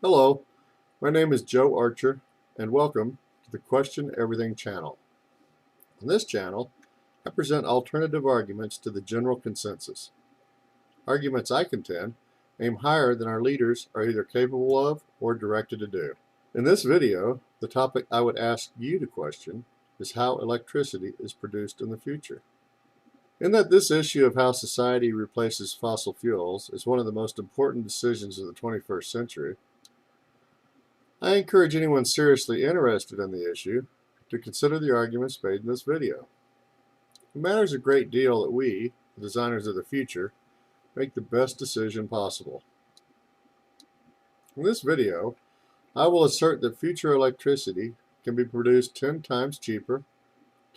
Hello, my name is Joe Archer, and welcome to the Question Everything channel. On this channel, I present alternative arguments to the general consensus. Arguments I contend aim higher than our leaders are either capable of or directed to do. In this video, the topic I would ask you to question is how electricity is produced in the future. In that this issue of how society replaces fossil fuels is one of the most important decisions of the 21st century, I encourage anyone seriously interested in the issue to consider the arguments made in this video. It matters a great deal that we, the designers of the future, make the best decision possible. In this video, I will assert that future electricity can be produced 10 times cheaper,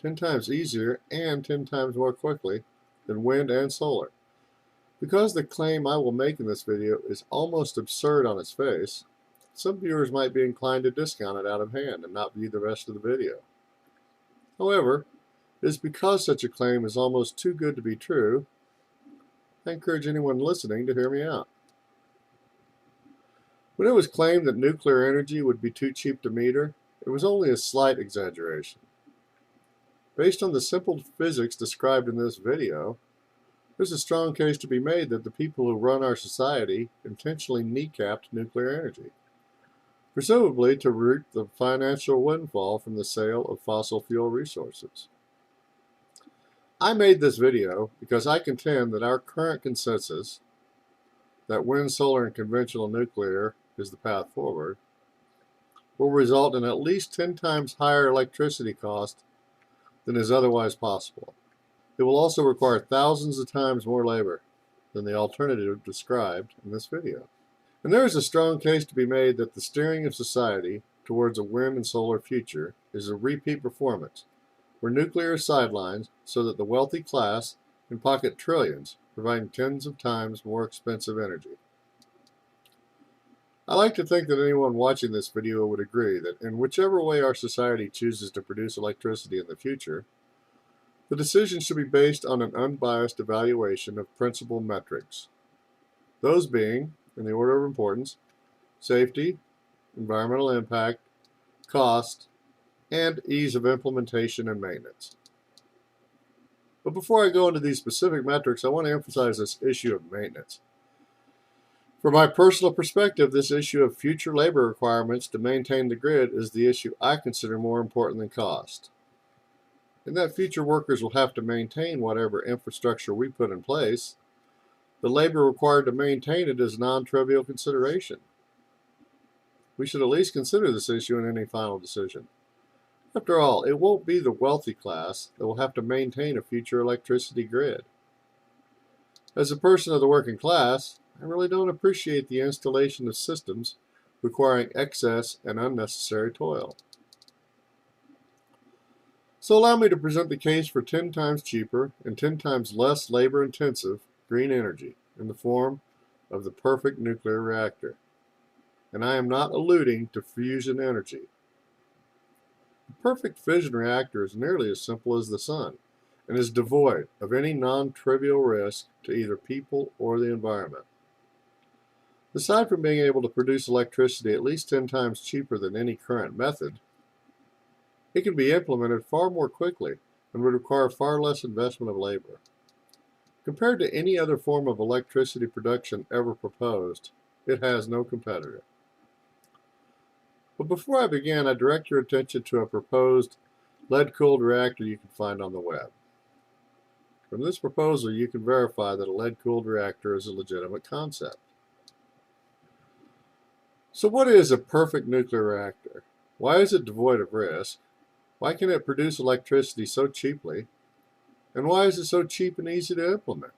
10 times easier, and 10 times more quickly than wind and solar. Because the claim I will make in this video is almost absurd on its face, some viewers might be inclined to discount it out of hand and not view the rest of the video. However, it is because such a claim is almost too good to be true, I encourage anyone listening to hear me out. When it was claimed that nuclear energy would be too cheap to meter, it was only a slight exaggeration. Based on the simple physics described in this video, there's a strong case to be made that the people who run our society intentionally kneecapped nuclear energy, presumably to reap the financial windfall from the sale of fossil fuel resources. I made this video because I contend that our current consensus that wind, solar, and conventional nuclear is the path forward will result in at least 10 times higher electricity cost than is otherwise possible. It will also require thousands of times more labor than the alternative described in this video. And there is a strong case to be made that the steering of society towards a wind and solar future is a repeat performance, where nuclear is sidelined so that the wealthy class can pocket trillions, providing tens of times more expensive energy. I like to think that anyone watching this video would agree that in whichever way our society chooses to produce electricity in the future, the decision should be based on an unbiased evaluation of principal metrics. Those being, in the order of importance, safety, environmental impact, cost, and ease of implementation and maintenance. But before I go into these specific metrics, I want to emphasize this issue of maintenance. From my personal perspective, this issue of future labor requirements to maintain the grid is the issue I consider more important than cost. In that future workers will have to maintain whatever infrastructure we put in place, the labor required to maintain it is a non-trivial consideration. We should at least consider this issue in any final decision. After all, it won't be the wealthy class that will have to maintain a future electricity grid. As a person of the working class, I really don't appreciate the installation of systems requiring excess and unnecessary toil. So allow me to present the case for 10 times cheaper and 10 times less labor-intensive green energy in the form of the perfect nuclear reactor. And I am not alluding to fusion energy. The perfect fission reactor is nearly as simple as the sun and is devoid of any non-trivial risk to either people or the environment. Aside from being able to produce electricity at least 10 times cheaper than any current method, it can be implemented far more quickly and would require far less investment of labor. Compared to any other form of electricity production ever proposed, it has no competitor. But before I begin, I direct your attention to a proposed lead-cooled reactor you can find on the web. From this proposal, you can verify that a lead-cooled reactor is a legitimate concept. So what is a perfect nuclear reactor? Why is it devoid of risk? Why can it produce electricity so cheaply? And why is it so cheap and easy to implement?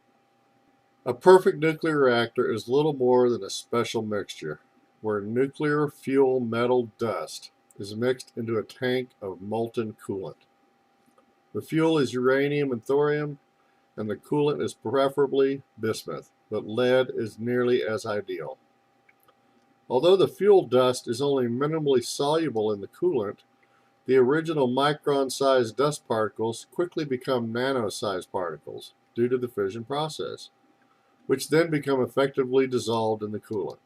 A perfect nuclear reactor is little more than a special mixture, where nuclear fuel metal dust is mixed into a tank of molten coolant. The fuel is uranium and thorium, and the coolant is preferably bismuth, but lead is nearly as ideal. Although the fuel dust is only minimally soluble in the coolant, the original micron-sized dust particles quickly become nano-sized particles due to the fission process, which then become effectively dissolved in the coolant.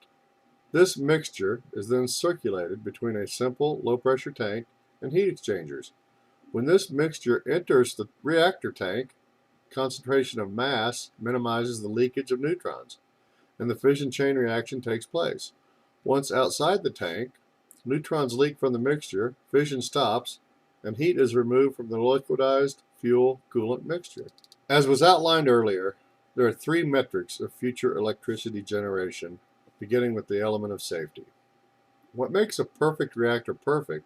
This mixture is then circulated between a simple low-pressure tank and heat exchangers. When this mixture enters the reactor tank, concentration of mass minimizes the leakage of neutrons, and the fission chain reaction takes place. Once outside the tank, neutrons leak from the mixture, fission stops, and heat is removed from the liquidized fuel-coolant mixture. As was outlined earlier, there are three metrics of future electricity generation, beginning with the element of safety. What makes a perfect reactor perfect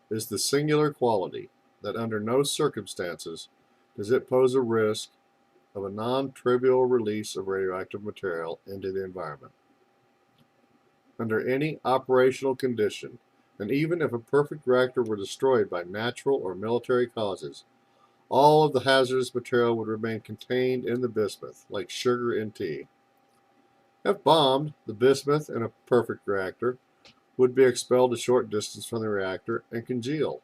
is the singular quality that under no circumstances does it pose a risk of a non-trivial release of radioactive material into the environment. Under any operational condition, and even if a perfect reactor were destroyed by natural or military causes, all of the hazardous material would remain contained in the bismuth, like sugar in tea. If bombed, the bismuth in a perfect reactor would be expelled a short distance from the reactor and congeal,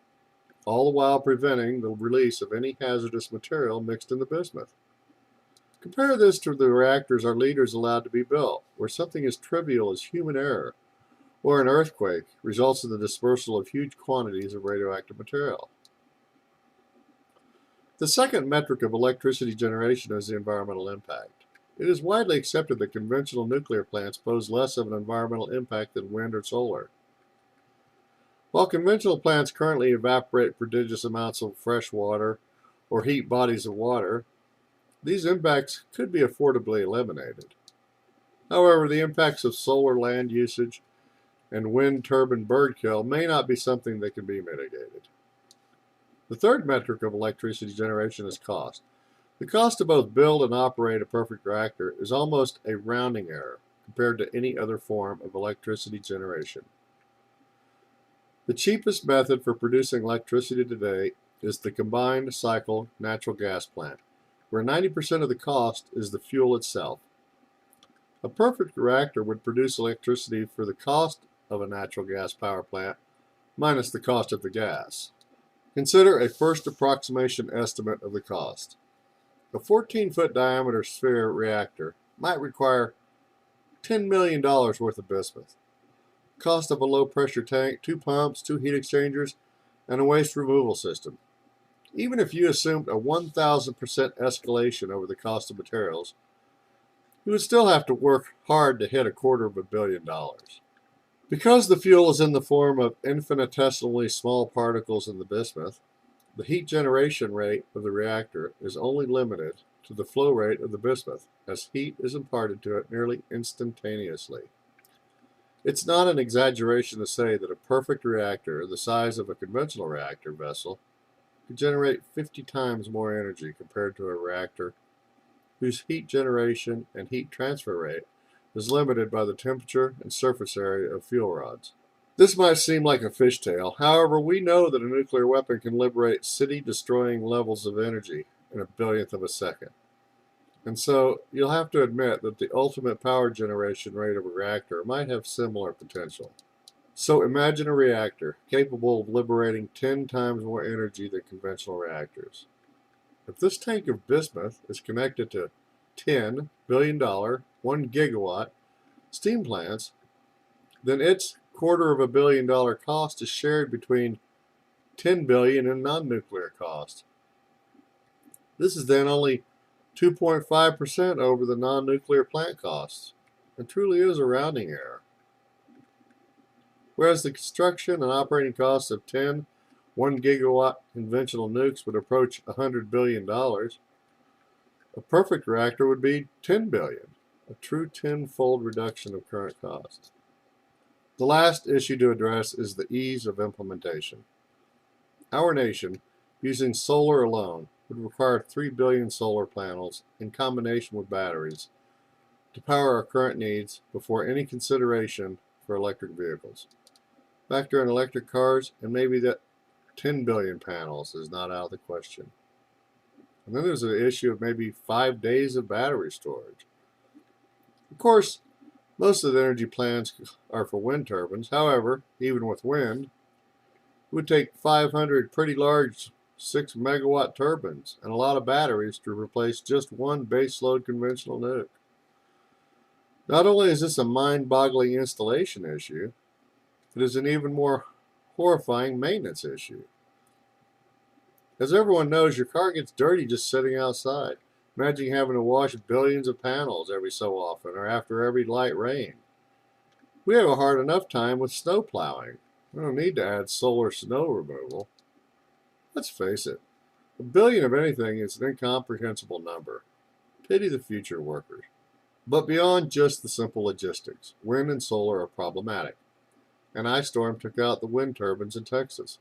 all the while preventing the release of any hazardous material mixed in the bismuth. Compare this to the reactors our leaders allowed to be built, where something as trivial as human error or an earthquake results in the dispersal of huge quantities of radioactive material. The second metric of electricity generation is the environmental impact. It is widely accepted that conventional nuclear plants pose less of an environmental impact than wind or solar. While conventional plants currently evaporate prodigious amounts of fresh water or heat bodies of water, these impacts could be affordably eliminated. However, the impacts of solar land usage and wind turbine bird kill may not be something that can be mitigated. The third metric of electricity generation is cost. The cost to both build and operate a perfect reactor is almost a rounding error compared to any other form of electricity generation. The cheapest method for producing electricity today is the combined cycle natural gas plant, where 90% of the cost is the fuel itself. A perfect reactor would produce electricity for the cost of a natural gas power plant minus the cost of the gas. Consider a first approximation estimate of the cost. A 14-foot diameter sphere reactor might require $10 million worth of bismuth. Cost of a low-pressure tank, 2 pumps, 2 heat exchangers, and a waste removal system. Even if you assumed a 1,000% escalation over the cost of materials, you would still have to work hard to hit $250 million. Because the fuel is in the form of infinitesimally small particles in the bismuth, the heat generation rate of the reactor is only limited to the flow rate of the bismuth, as heat is imparted to it nearly instantaneously. It's not an exaggeration to say that a perfect reactor the size of a conventional reactor vessel could generate 50 times more energy compared to a reactor whose heat generation and heat transfer rate is limited by the temperature and surface area of fuel rods. This might seem like a fishtail. However, we know that a nuclear weapon can liberate city-destroying levels of energy in a billionth of a second. And so you'll have to admit that the ultimate power generation rate of a reactor might have similar potential. So imagine a reactor capable of liberating 10 times more energy than conventional reactors. If this tank of bismuth is connected to $10 billion, 1 gigawatt steam plants, then its $250 million cost is shared between $10 billion in non-nuclear cost. This is then only 2.5% over the non-nuclear plant costs, and truly is a rounding error. Whereas the construction and operating costs of 10 1 gigawatt conventional nukes would approach $100 billion, a perfect reactor would be $10 billion, a true tenfold reduction of current costs. The last issue to address is the ease of implementation. Our nation, using solar alone, would require 3 billion solar panels in combination with batteries to power our current needs before any consideration for electric vehicles. Factor in electric cars, and maybe that 10 billion panels is not out of the question. And then there's the issue of maybe 5 days of battery storage. Of course, most of the energy plans are for wind turbines. However, even with wind, it would take 500 pretty large 6 megawatt turbines and a lot of batteries to replace just one baseload conventional nuke. Not only is this a mind-boggling installation issue, it is an even more horrifying maintenance issue. As everyone knows, your car gets dirty just sitting outside. Imagine having to wash billions of panels every so often or after every light rain. We have a hard enough time with snow plowing. We don't need to add solar snow removal. Let's face it, a billion of anything is an incomprehensible number. Pity the future workers. But beyond just the simple logistics, wind and solar are problematic. An ice storm took out the wind turbines in Texas.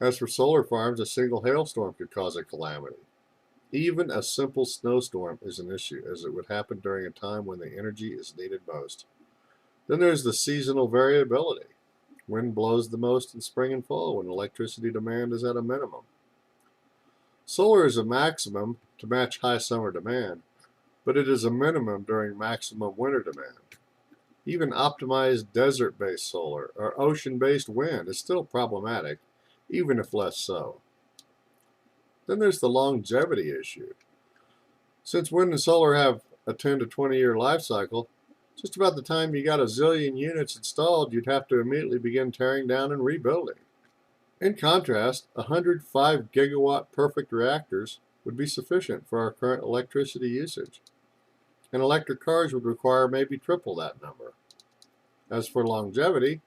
As for solar farms, a single hailstorm could cause a calamity. Even a simple snowstorm is an issue, as it would happen during a time when the energy is needed most. Then there's the seasonal variability. Wind blows the most in spring and fall when electricity demand is at a minimum. Solar is a maximum to match high summer demand, but it is a minimum during maximum winter demand. Even optimized desert-based solar or ocean-based wind is still problematic, even if less so. Then there's the longevity issue. Since wind and solar have a 10 to 20 year life cycle, just about the time you got a zillion units installed, you'd have to immediately begin tearing down and rebuilding. In contrast, 105 gigawatt perfect reactors would be sufficient for our current electricity usage, and electric cars would require maybe triple that number. As for longevity,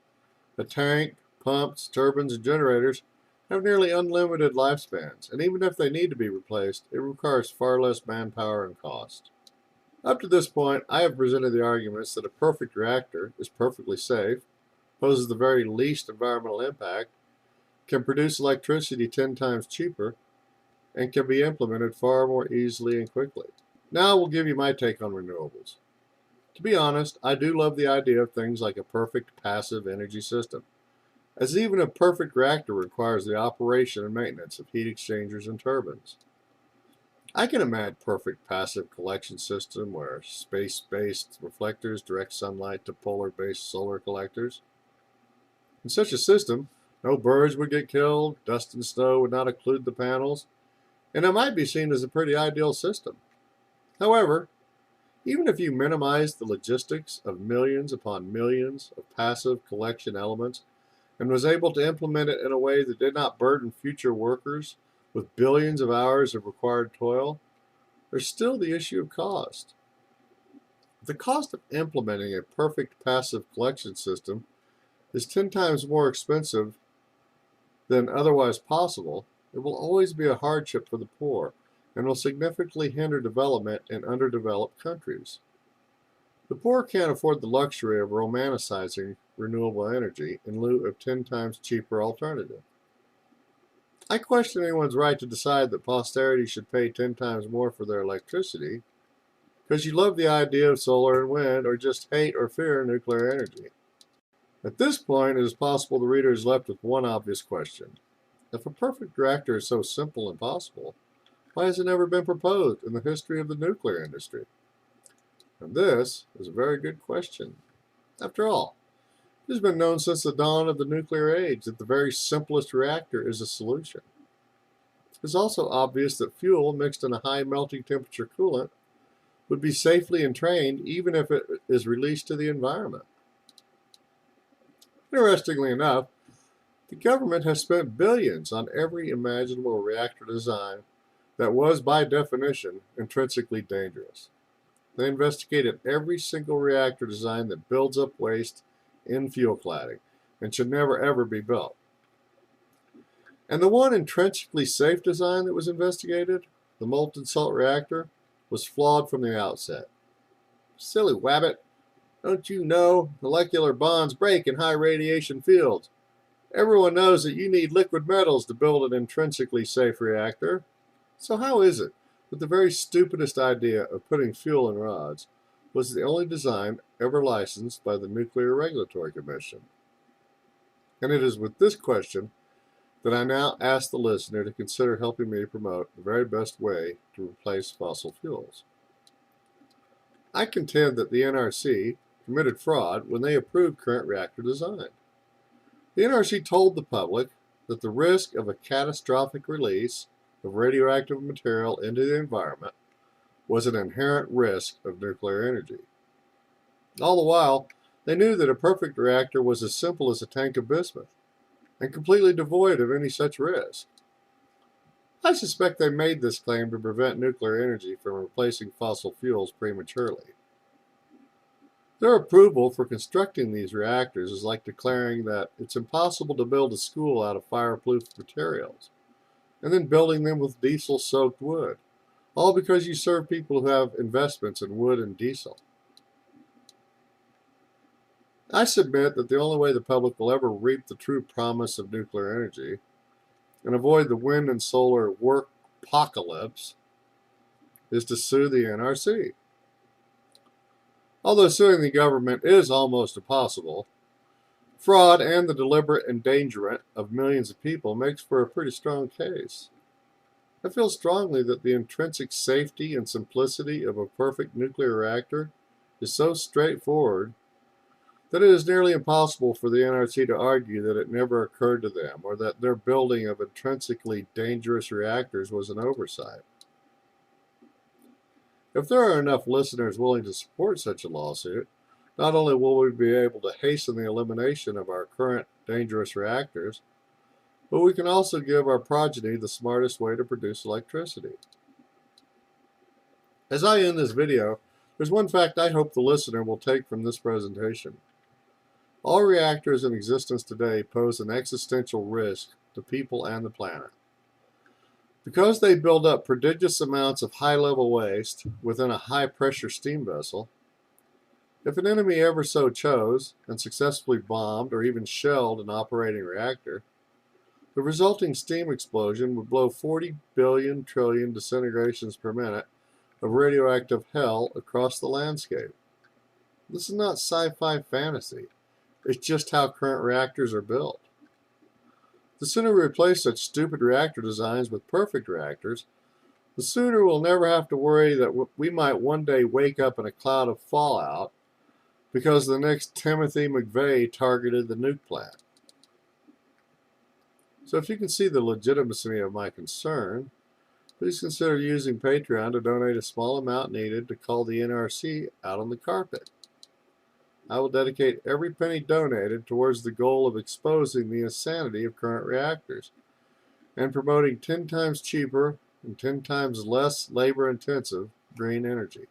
a tank, pumps, turbines, and generators have nearly unlimited lifespans, and even if they need to be replaced, it requires far less manpower and cost. Up to this point, I have presented the arguments that a perfect reactor is perfectly safe, poses the very least environmental impact, can produce electricity 10 times cheaper, and can be implemented far more easily and quickly. Now I will give you my take on renewables. To be honest, I do love the idea of things like a perfect passive energy system, as even a perfect reactor requires the operation and maintenance of heat exchangers and turbines. I can imagine a perfect passive collection system where space-based reflectors direct sunlight to polar-based solar collectors. In such a system, no birds would get killed, dust and snow would not occlude the panels, and it might be seen as a pretty ideal system. However, even if you minimize the logistics of millions upon millions of passive collection elements and was able to implement it in a way that did not burden future workers with billions of hours of required toil, there's still the issue of cost. If the cost of implementing a perfect passive collection system is 10 times more expensive than otherwise possible, it will always be a hardship for the poor and will significantly hinder development in underdeveloped countries. The poor can't afford the luxury of romanticizing renewable energy in lieu of 10 times cheaper alternative. I question anyone's right to decide that posterity should pay 10 times more for their electricity because you love the idea of solar and wind or just hate or fear nuclear energy. At this point, it is possible the reader is left with one obvious question. If a perfect reactor is so simple and possible, why has it never been proposed in the history of the nuclear industry? And this is a very good question. After all, it has been known since the dawn of the nuclear age that the very simplest reactor is a solution. It is also obvious that fuel mixed in a high melting temperature coolant would be safely entrained even if it is released to the environment. Interestingly enough, the government has spent billions on every imaginable reactor design that was, by definition, intrinsically dangerous. They investigated every single reactor design that builds up waste in fuel cladding and should never ever be built. And the one intrinsically safe design that was investigated, the molten salt reactor, was flawed from the outset. Silly wabbit, don't you know molecular bonds break in high radiation fields? Everyone knows that you need liquid metals to build an intrinsically safe reactor. So how is it that the very stupidest idea of putting fuel in rods was the only design ever licensed by the Nuclear Regulatory Commission? And it is with this question that I now ask the listener to consider helping me promote the very best way to replace fossil fuels. I contend that the NRC committed fraud when they approved current reactor design. The NRC told the public that the risk of a catastrophic release of radioactive material into the environment was an inherent risk of nuclear energy. All the while, they knew that a perfect reactor was as simple as a tank of bismuth and completely devoid of any such risk. I suspect they made this claim to prevent nuclear energy from replacing fossil fuels prematurely. Their approval for constructing these reactors is like declaring that it's impossible to build a school out of fireproof materials, and then building them with diesel-soaked wood, all because you serve people who have investments in wood and diesel. I submit that the only way the public will ever reap the true promise of nuclear energy and avoid the wind and solar work apocalypse is to sue the NRC. Although suing the government is almost impossible, fraud and the deliberate endangerment of millions of people makes for a pretty strong case. I feel strongly that the intrinsic safety and simplicity of a perfect nuclear reactor is so straightforward that it is nearly impossible for the NRC to argue that it never occurred to them or that their building of intrinsically dangerous reactors was an oversight. If there are enough listeners willing to support such a lawsuit, not only will we be able to hasten the elimination of our current dangerous reactors, but we can also give our progeny the smartest way to produce electricity. As I end this video, there's one fact I hope the listener will take from this presentation. All reactors in existence today pose an existential risk to people and the planet. Because they build up prodigious amounts of high-level waste within a high-pressure steam vessel, if an enemy ever so chose and successfully bombed or even shelled an operating reactor, the resulting steam explosion would blow 40 billion trillion disintegrations per minute of radioactive hell across the landscape. This is not sci-fi fantasy. It's just how current reactors are built. The sooner we replace such stupid reactor designs with perfect reactors, the sooner we'll never have to worry that we might one day wake up in a cloud of fallout because the next Timothy McVeigh targeted the nuke plant. So if you can see the legitimacy of my concern, please consider using Patreon to donate a small amount needed to call the NRC out on the carpet. I will dedicate every penny donated towards the goal of exposing the insanity of current reactors and promoting 10 times cheaper and 10 times less labor-intensive green energy.